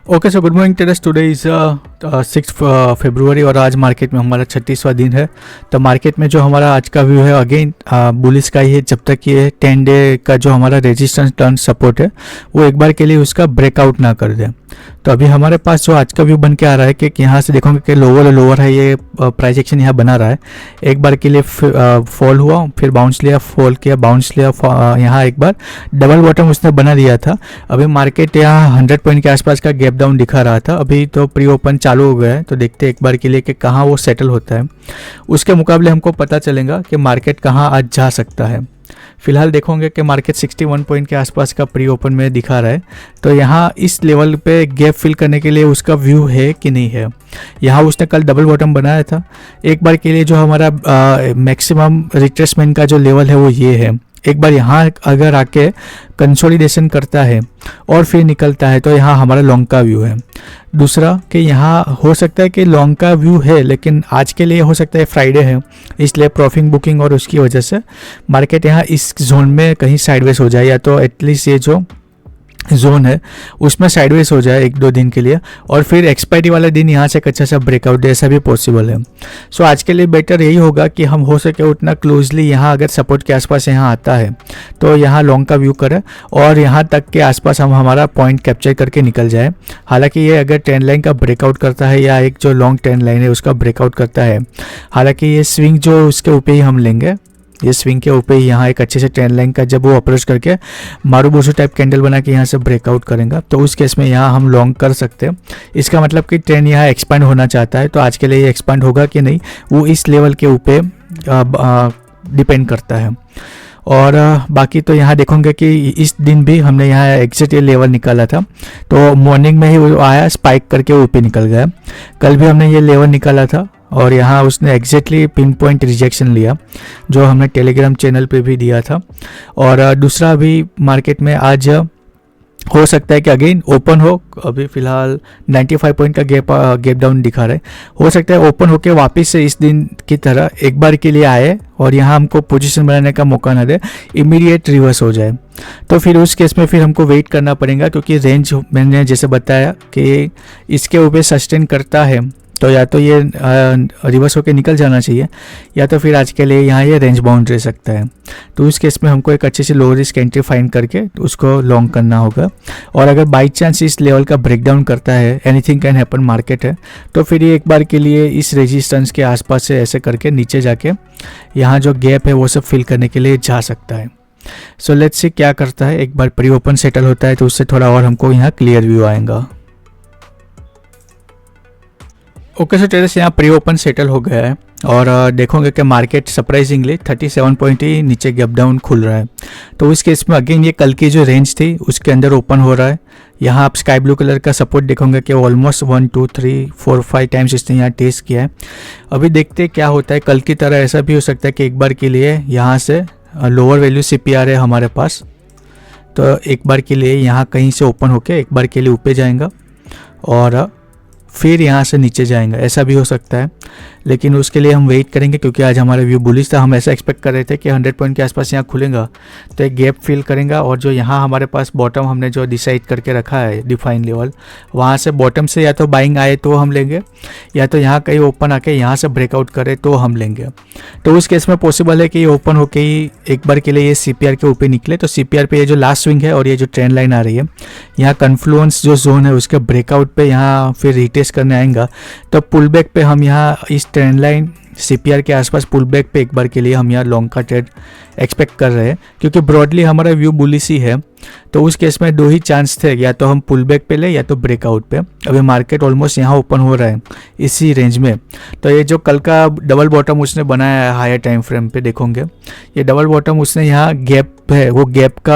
Okay so good morning traders. Today is 6 February और आज market में हमारा 36वां दिन है। तो मार्केट में जो हमारा आज का व्यू है अगेन बुलिश का ही है, जब तक ये 10 डे का जो हमारा रेजिस्टेंस टर्न सपोर्ट है वो एक बार के लिए उसका ब्रेकआउट ना कर दे। तो अभी हमारे पास जो आज का व्यू बन के आ रहा है कि यहाँ से देखोगे कि लोअर है, ये प्राइस एक्शन यहाँ बना रहा है। एक बार के लिए फॉल हुआ, फिर बाउंस लिया, फॉल किया, बाउंस लिया, यहाँ एक बार डबल बॉटम उसने बना दिया था। अभी मार्केट यहाँ 100 पॉइंट के आसपास का गैप डाउन दिखा रहा था। अभी तो प्री ओपन चालू हो गया है, तो देखते हैं एक बार के लिए कि कहाँ वो सेटल होता है। उसके मुकाबले हमको पता चलेगा कि मार्केट कहाँ आज जा सकता है। फिलहाल देखोगे कि मार्केट 61 पॉइंट के आसपास का प्री ओपन में दिखा रहा है। तो यहाँ इस लेवल पे गैप फिल करने के लिए उसका व्यू है कि नहीं है। यहाँ उसने कल डबल बॉटम बनाया था। एक बार के लिए जो हमारा मैक्सिमम रिट्रेसमेंट का जो लेवल है वो ये है। एक बार यहाँ अगर आके कंसोलिडेशन करता है और फिर निकलता है तो यहाँ हमारा लॉन्ग का व्यू है। दूसरा कि यहाँ हो सकता है कि लॉन्ग का व्यू है, लेकिन आज के लिए हो सकता है फ्राइडे है, इसलिए प्रॉफिट बुकिंग और उसकी वजह से मार्केट यहाँ इस जोन में कहीं साइडवेज हो जाए, या तो एटलीस्ट ये जो जोन है उसमें साइडवेज हो जाए 1-2 दिन के लिए, और फिर एक्सपायरी वाला दिन यहाँ से एक अच्छा सा ब्रेकआउट दे, ऐसा भी पॉसिबल है। सो आज के लिए बेटर यही होगा कि हम हो सके उतना क्लोजली यहाँ अगर सपोर्ट के आसपास यहाँ आता है तो यहाँ लॉन्ग का व्यू करें और यहाँ तक के आसपास हम हमारा पॉइंट कैप्चर करके निकल जाए। हालांकि ये अगर ट्रेंड लाइन का ब्रेकआउट करता है या एक जो लॉन्ग ट्रेंड लाइन है उसका ब्रेकआउट करता है, हालांकि ये स्विंग जो उसके ऊपर ही हम लेंगे, ये स्विंग के ऊपर ही यहाँ एक अच्छे से ट्रेंड लाइन का जब वो अप्रोच करके मारूबोसू टाइप कैंडल बना के यहाँ से ब्रेकआउट करेंगे तो उस केस में यहाँ हम लॉन्ग कर सकते हैं। इसका मतलब कि ट्रेंड यहाँ एक्सपांड होना चाहता है, तो आज के लिए ये एक्सपांड होगा कि नहीं वो इस लेवल के ऊपर डिपेंड करता है। और बाकी तो यहाँ देखोगे कि इस दिन भी हमने यहाँ एग्जिट ये लेवल निकाला था, तो मॉर्निंग में ही वो आया, स्पाइक करके ऊपर निकल गया। कल भी हमने ये लेवल निकाला था और यहाँ उसने एग्जैक्टली पिन पॉइंट रिजेक्शन लिया, जो हमने टेलीग्राम चैनल पे भी दिया था। और दूसरा भी मार्केट में आज हो सकता है कि अगेन ओपन हो। अभी फिलहाल 95 पॉइंट का गैप डाउन दिखा रहा है। हो सकता है ओपन होके वापस से इस दिन की तरह एक बार के लिए आए और यहाँ हमको पोजीशन बनाने का मौका ना दे, इमीडिएट रिवर्स हो जाए। तो फिर उस केस में फिर हमको वेट करना पड़ेगा, क्योंकि रेंज मैंने जैसे बताया कि इसके ऊपर सस्टेन करता है तो या तो ये रिवर्स होके निकल जाना चाहिए, या तो फिर आज के लिए यहाँ ये रेंज बाउंड रह सकता है। तो उस केस में हमको एक अच्छे से लो रिस्क एंट्री फाइंड करके उसको लॉन्ग करना होगा। और अगर बाई चांस इस लेवल का ब्रेकडाउन करता है, एनीथिंग कैन हैपन मार्केट है, तो फिर ये एक बार के लिए इस रेजिस्टेंस के आसपास से ऐसे करके नीचे जाके यहाँ जो गैप है वो सब फिल करने के लिए जा सकता है। सो लेट्स सी क्या करता है। एक बार प्री ओपन सेटल होता है तो उससे थोड़ा और हमको यहाँ क्लियर व्यू आएगा। ओके सो ट्रेडर्स, यहाँ प्री ओपन सेटल हो गया है और देखोगे कि मार्केट सरप्राइजिंगली 37 पॉइंट ही नीचे गैप डाउन खुल रहा है। तो इस केस में अगेन ये कल की जो रेंज थी उसके अंदर ओपन हो रहा है। यहाँ आप स्काई ब्लू कलर का सपोर्ट देखोगे कि ऑलमोस्ट 1 2 3 4 5 टाइम्स इसने यहाँ टेस्ट किया है। अभी देखते हैं क्या होता है। कल की तरह ऐसा भी हो सकता है कि एक बार के लिए यहाँ से लोअर वैल्यू CPR है हमारे पास, तो एक बार के लिए यहाँ कहीं से ओपन होके एक बार के लिए ऊपर जाएगा और फिर यहाँ से नीचे जाएंगे, ऐसा भी हो सकता है। लेकिन उसके लिए हम वेट करेंगे, क्योंकि आज हमारा व्यू बुलिश था। हम ऐसा एक्सपेक्ट कर रहे थे कि 100 पॉइंट के आसपास यहाँ खुलेगा तो एक गैप फिल करेगा, और जो यहाँ हमारे पास बॉटम हमने जो डिसाइड करके रखा है डिफाइन लेवल, वहाँ से बॉटम से या तो बाइंग आए तो हम लेंगे, या तो यहाँ कहीं ओपन आके यहाँ से ब्रेकआउट करे तो हम लेंगे। तो उस केस में पॉसिबल है कि ये ओपन होके ही एक बार के लिए ये CPR के ऊपर निकले। तो CPR पे ये जो लास्ट स्विंग है और ये जो ट्रेंड लाइन आ रही है, यहाँ कन्फ्लुएंस जो जोन है उसके ब्रेकआउट पे यहाँ फिर रिटेस्ट करने आएगा। तो पुल बैक पे हम यहाँ इस ट्रेंड लाइन CPR के आसपास पुल बैक पे एक बार के लिए हम यहाँ लॉन्ग का ट्रेड एक्सपेक्ट कर रहे हैं, क्योंकि ब्रॉडली हमारा व्यू बुलिश ही है। तो उस केस में 2 ही चांस थे, या तो हम पुल बैक पे ले या तो ब्रेकआउट पे। अभी मार्केट ऑलमोस्ट यहाँ ओपन हो रहा है इसी रेंज में। तो ये जो कल का डबल बॉटम उसने बनाया है हायर टाइम फ्रेम पे देखोगे, ये डबल बॉटम उसने यहाँ गैप है, वो गैप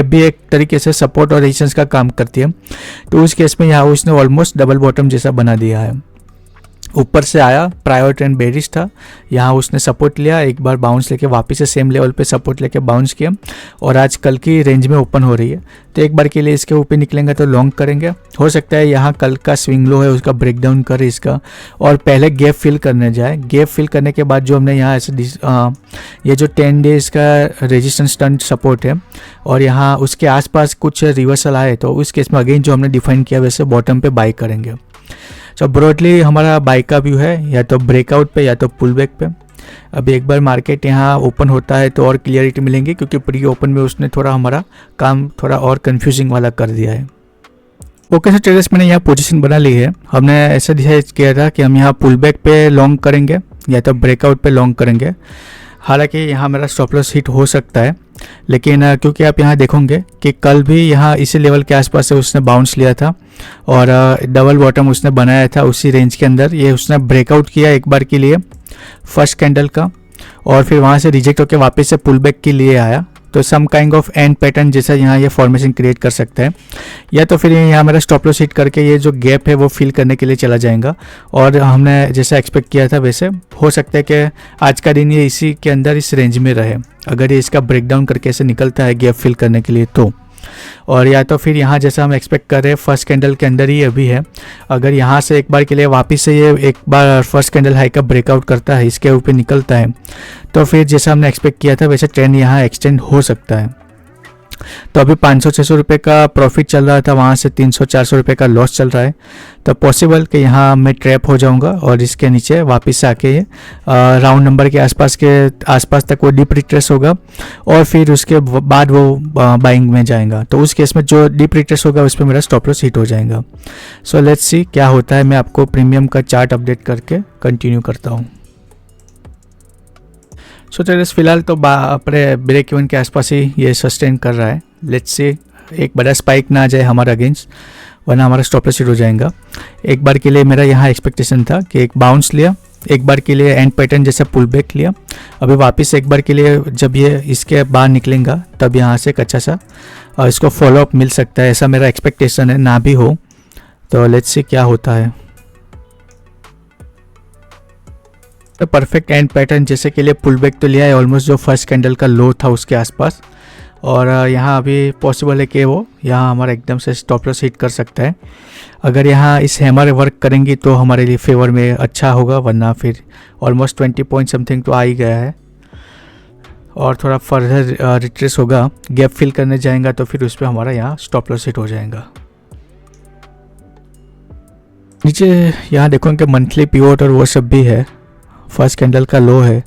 भी एक तरीके से सपोर्ट और रेजिस्टेंस का काम करती है। तो उस केस में यहाँ उसने ऑलमोस्ट डबल बॉटम जैसा बना दिया है। ऊपर से आया, प्रायर ट्रेंड बेरिश था, यहाँ उसने सपोर्ट लिया, एक बार बाउंस लेके वापस से सेम लेवल पे सपोर्ट लेके बाउंस किया और आज कल की रेंज में ओपन हो रही है। तो एक बार के लिए इसके ऊपर निकलेंगे तो लॉन्ग करेंगे। हो सकता है यहाँ कल का स्विंग लो है उसका ब्रेकडाउन करे इसका, और पहले गैप फिल करने जाए। गैप फिल करने के बाद जो हमने यहाँ ऐसे ये जो 10 डेज का रेजिस्टेंस टर्न सपोर्ट है और यहाँ उसके आसपास कुछ रिवर्सल आए तो उस केस में अगेन जो हमने डिफाइन किया वैसे बॉटम पे बाई करेंगे। तो ब्रॉडली हमारा बाई का व्यू है या तो ब्रेकआउट पे या तो पुल बैक पे। अभी एक बार मार्केट यहाँ ओपन होता है तो और क्लियरिटी मिलेंगी, क्योंकि प्री ओपन में उसने थोड़ा हमारा काम थोड़ा और कंफ्यूजिंग वाला कर दिया है। ओके सर ट्रेडर्स, मैंने यहाँ पोजीशन बना ली है। हमने ऐसा डिसाइड किया था कि हम यहाँ पुल बैक पे लॉन्ग करेंगे या तो ब्रेकआउट पे लॉन्ग करेंगे। हालांकि यहाँ मेरा स्टॉप लॉस हिट हो सकता है, लेकिन क्योंकि आप यहाँ देखोगे कि कल भी यहाँ इसी लेवल के आसपास से उसने बाउंस लिया था और डबल बॉटम उसने बनाया था उसी रेंज के अंदर। ये उसने ब्रेकआउट किया एक बार के लिए फर्स्ट कैंडल का, और फिर वहाँ से रिजेक्ट होकर वापस से पुल बैक के लिए आया। तो some kind of and pattern जैसा यहाँ ये फॉर्मेशन क्रिएट कर सकता है, या तो फिर यहाँ मेरा स्टॉप लॉस हिट करके ये जो गैप है वो फिल करने के लिए चला जाएगा। और हमने जैसा एक्सपेक्ट किया था वैसे हो सकता है कि आज का दिन ये इसी के अंदर इस रेंज में रहे, अगर ये इसका ब्रेकडाउन करके ऐसे निकलता है गैप फिल करने के लिए तो। और या तो फिर यहाँ जैसा हम एक्सपेक्ट कर रहे हैं फर्स्ट कैंडल के अंदर ही अभी है, अगर यहाँ से एक बार के लिए वापस से ये एक बार फर्स्ट कैंडल हाई का ब्रेकआउट करता है, इसके ऊपर निकलता है, तो फिर जैसा हमने एक्सपेक्ट किया था वैसे ट्रेंड यहाँ एक्सटेंड हो सकता है। तो अभी 500-600 रुपये का प्रॉफिट चल रहा था, वहाँ से 300-400 रुपये का लॉस चल रहा है। तो पॉसिबल कि यहाँ मैं ट्रैप हो जाऊँगा और इसके नीचे वापस से आके ये राउंड नंबर के आसपास तक वो डीप रिट्रेस होगा और फिर उसके बाद वो बाइंग में जाएगा। तो उस केस में जो डीप रिट्रेस होगा उस पर मेरा स्टॉप लॉस हिट हो जाएगा। सो लेट्स सी क्या होता है। मैं आपको प्रीमियम का चार्ट अपडेट करके कंटिन्यू करता हूँ। सो ट्रेडर्स फिलहाल तो अपने ब्रेक इवन के आसपास ही ये सस्टेन कर रहा है। लेट्स से एक बड़ा स्पाइक ना आ जाए हमारा अगेंस्ट, वरना हमारा स्टॉप लॉस हिट हो जाएगा। एक बार के लिए मेरा यहाँ एक्सपेक्टेशन था कि एक बाउंस लिया, एक बार के लिए एंड पैटर्न जैसा पुल बैक लिया, अभी वापस एक बार के लिए जब ये इसके बाहर निकलेगा तब यहाँ से एक अच्छा सा इसको फॉलोअप मिल सकता है, ऐसा मेरा एक्सपेक्टेशन है। ना भी हो तो लेट्स से क्या होता है। तो परफेक्ट एंड पैटर्न जैसे के लिए पुल बैक तो लिया है ऑलमोस्ट जो फर्स्ट कैंडल का लो था उसके आसपास, और यहाँ अभी पॉसिबल है कि वो यहाँ हमारा एकदम से स्टॉप लॉस हिट कर सकता है। अगर यहाँ इस हैमर वर्क करेंगी तो हमारे लिए फेवर में अच्छा होगा, वरना फिर ऑलमोस्ट 20 पॉइंट समथिंग तो आ ही गया है और थोड़ा फर्दर रिट्रेस होगा, गैप फिल करने जाएगा तो फिर उस पर हमारा यहाँ स्टॉप लॉस हिट हो जाएगा। नीचे यहाँ देखो कि मंथली पिवोट और वो सब भी है, फर्स्ट कैंडल का लो है,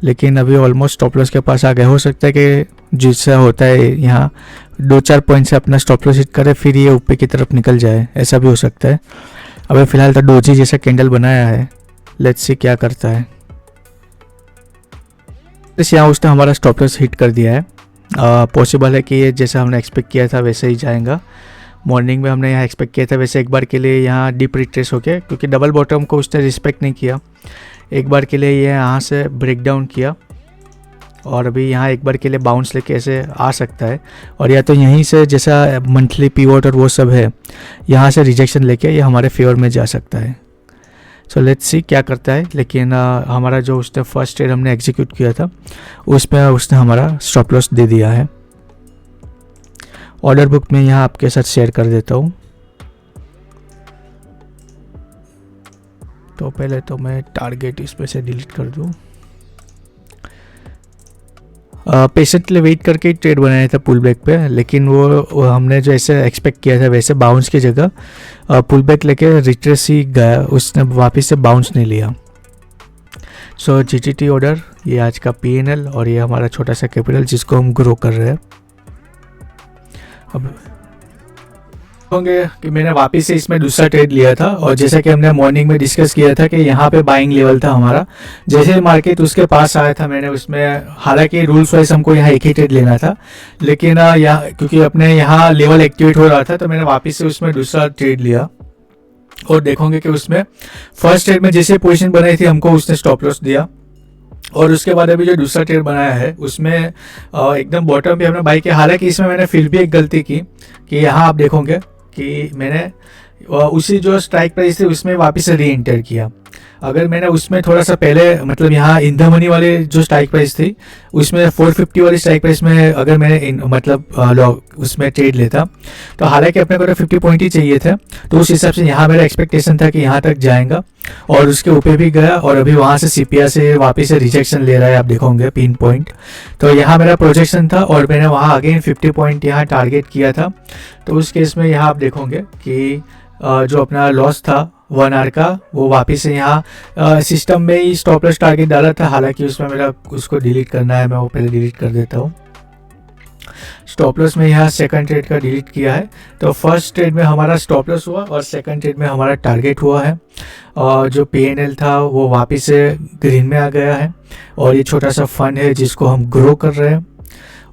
लेकिन अभी ऑलमोस्ट स्टॉप लॉस के पास आ गए। हो सकता है कि जिससे होता है यहाँ 2-4 पॉइंट से अपना स्टॉप लॉस हिट करे फिर ये ऊपर की तरफ निकल जाए, ऐसा भी हो सकता है। अभी फिलहाल तो डोजी जैसा कैंडल बनाया है, लेट्स सी क्या करता है। इस यहाँ उसने हमारा स्टॉप लॉस हिट कर दिया है। पॉसिबल है कि ये जैसा हमने एक्सपेक्ट किया था वैसे ही जाएगा। मॉर्निंग में हमने यहाँ एक्सपेक्ट किया था वैसे एक बार के लिए यहाँ डीप रिट्रेस हो गया, क्योंकि डबल बॉटम को उसने रिस्पेक्ट नहीं किया। एक बार के लिए ये यहाँ से ब्रेक डाउन किया और अभी यहाँ एक बार के लिए बाउंस लेके ऐसे आ सकता है, और या तो यहीं से जैसा मंथली पिवोट और वो सब है यहाँ से रिजेक्शन लेके ये हमारे फेवर में जा सकता है। सो लेट्स सी क्या करता है। लेकिन हमारा जो उसने फर्स्ट ट्रेड हमने एग्जीक्यूट किया था उसमें उसने हमारा स्टॉप लॉस दे दिया है। ऑर्डर बुक में यहाँ आपके साथ शेयर कर देता हूँ। तो पहले तो मैं टारगेट इसमें से डिलीट कर दूँ। पेशेंटली वेट करके ट्रेड बनाया था पुल बैक पे, लेकिन वो हमने जो ऐसे एक्सपेक्ट किया था वैसे बाउंस की जगह पुल बैक लेके रिट्रेस ही गया, उसने वापस से बाउंस नहीं लिया। सो जीटीटी ऑर्डर ये आज का पीएनएल और ये हमारा छोटा सा कैपिटल जिसको हम ग्रो कर रहे हैं। अब होंगे कि मैंने वापस से इसमें दूसरा ट्रेड लिया था, और जैसा कि हमने मॉर्निंग में डिस्कस किया था कि यहाँ पे बाइंग लेवल था हमारा। जैसे मार्केट उसके पास आया था मैंने उसमें, हालांकि रूल्स वाइज हमको यहाँ एक ही ट्रेड लेना था, लेकिन यहाँ क्योंकि अपने यहाँ लेवल एक्टिवेट हो रहा था तो मैंने वापस से उसमें दूसरा ट्रेड लिया। और देखोगे कि उसमें फर्स्ट ट्रेड में जैसे पोजिशन बनाई थी हमको उसने स्टॉप लॉस दिया, और उसके बाद अभी जो दूसरा ट्रेड बनाया है उसमें एकदम बॉटम पे हमने बाई किया। हालांकि इसमें मैंने फिर भी एक गलती की कि यहाँ आप देखोगे कि मैंने उसी जो स्ट्राइक प्राइस थी उसमें वापस से री एंटर किया। अगर मैंने उसमें थोड़ा सा पहले मतलब यहाँ इन द मनी वाले जो स्ट्राइक प्राइस थी उसमें 450 वाली स्ट्राइक प्राइस में अगर मैंने मतलब उसमें ट्रेड लेता, तो हालांकि अपने को तो 50 पॉइंट ही चाहिए थे, तो उस हिसाब से यहाँ मेरा एक्सपेक्टेशन था कि यहाँ तक जाएगा और उसके ऊपर भी गया और अभी वहाँ से सीपीआर से वापस से रिजेक्शन ले रहा है, आप देखोगे पिन पॉइंट। तो यहाँ मेरा प्रोजेक्शन था और मैंने वहाँ अगेन 50 पॉइंट यहाँ टारगेट किया था। तो उस केस में यहाँ आप देखोगे कि जो अपना लॉस था 1 आवर का वो वापस से यहाँ सिस्टम में ही स्टॉप लॉस टारगेट डाला था, हालांकि उसमें मेरा उसको डिलीट करना है, मैं वो पहले डिलीट कर देता हूँ। स्टॉप लॉस में यहाँ सेकंड ट्रेड का डिलीट किया है। तो फर्स्ट ट्रेड में हमारा स्टॉप लॉस हुआ और सेकंड ट्रेड में हमारा टारगेट हुआ है और जो पीएनएल था वो वापस से ग्रीन में आ गया है और ये छोटा सा फंड है जिसको हम ग्रो कर रहे हैं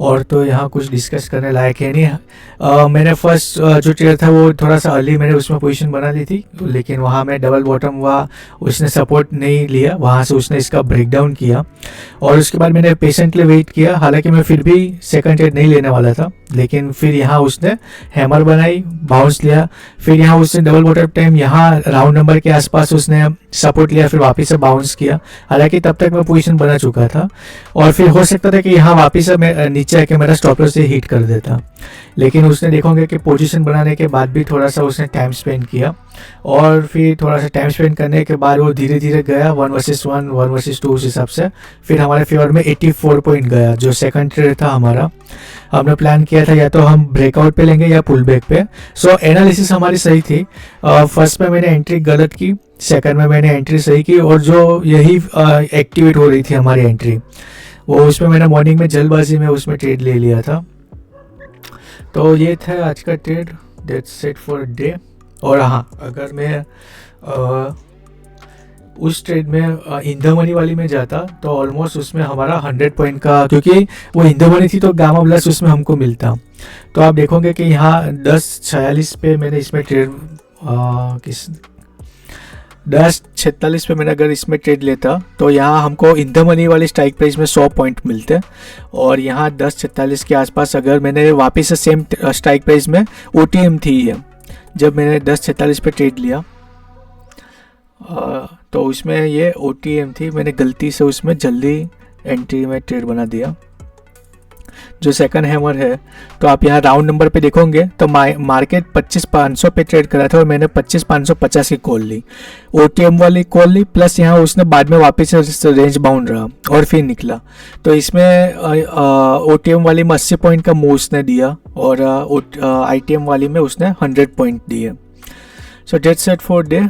और तो यहाँ कुछ डिस्कस करने लायक है नहीं। मैंने फर्स्ट जो ट्रेड था वो थोड़ा सा अर्ली मैंने उसमें पोजीशन बना ली थी, लेकिन वहाँ मैं डबल बॉटम हुआ, उसने सपोर्ट नहीं लिया, वहाँ से उसने इसका ब्रेकडाउन किया और उसके बाद मैंने पेशेंटली वेट किया। हालांकि मैं फिर भी सेकंड ट्रेड नहीं लेने वाला था, लेकिन फिर यहाँ उसने हैमर बनाई, बाउंस लिया, फिर यहाँ उसने डबल बॉटम टाइम यहाँ राउंड नंबर के आसपास उसने सपोर्ट लिया, फिर वापस से बाउंस किया। हालांकि तब तक मैं पोजीशन बना चुका था और फिर हो सकता था कि यहाँ वापस से मैं नीचे आके मेरा स्टॉप लॉस से हिट कर देता, लेकिन उसने देखोगे कि पोजीशन बनाने के बाद भी थोड़ा सा उसने टाइम स्पेंड किया और फिर थोड़ा सा टाइम स्पेंड करने के बाद वो धीरे धीरे गया 1 वर्सेस 1, 1 वर्सेस 2 उस हिसाब से फिर हमारे फेवर में 84 पॉइंट गया। जो सेकंड ट्रेड था हमारा, हमने प्लान किया था या तो हम ब्रेकआउट पे लेंगे या पुल बैक पे। सो एनालिसिस हमारी सही थी। फर्स्ट में मैंने एंट्री गलत की, सेकंड में मैंने एंट्री सही की और जो यही एक्टिवेट हो रही थी हमारी एंट्री, वो उसमें मैंने मॉर्निंग में जल्दबाजी में उसमें ट्रेड ले लिया था। तो ये था आज का trade, that's it for day. और हाँ, अगर मैं उस ट्रेड में इन द मनी वाली में जाता तो ऑलमोस्ट उसमें हमारा 100 पॉइंट का, क्योंकि वो इन द मनी थी तो गामा प्लस उसमें हमको मिलता। तो आप देखोगे कि यहाँ 10:46 पे मैंने इसमें ट्रेड 10:46 पे मैंने अगर इसमें ट्रेड लेता तो यहाँ हमको इन द मनी वाली स्ट्राइक प्राइस में 100 पॉइंट मिलते और यहाँ 10:46 के आसपास अगर मैंने वापस से सेम स्ट्राइक प्राइस में OTM थी ये, जब मैंने 10:46 पे ट्रेड लिया तो उसमें ये OTM थी, मैंने गलती से उसमें जल्दी एंट्री में ट्रेड बना दिया जो सेकंड हैमर है। तो आप यहाँ राउंड नंबर पे देखोगे तो मार्केट 25,500 पे ट्रेड करा था और मैंने 25,550 की कॉल ली, OTM वाली कॉल ली, प्लस यहाँ उसने बाद में वापस से रेंज बाउंड रहा और फिर निकला। तो इसमें OTM वाली में 80 पॉइंट का मूव उसने दिया और ITM वाली में उसने 100 पॉइंट दिए। So that's it for day.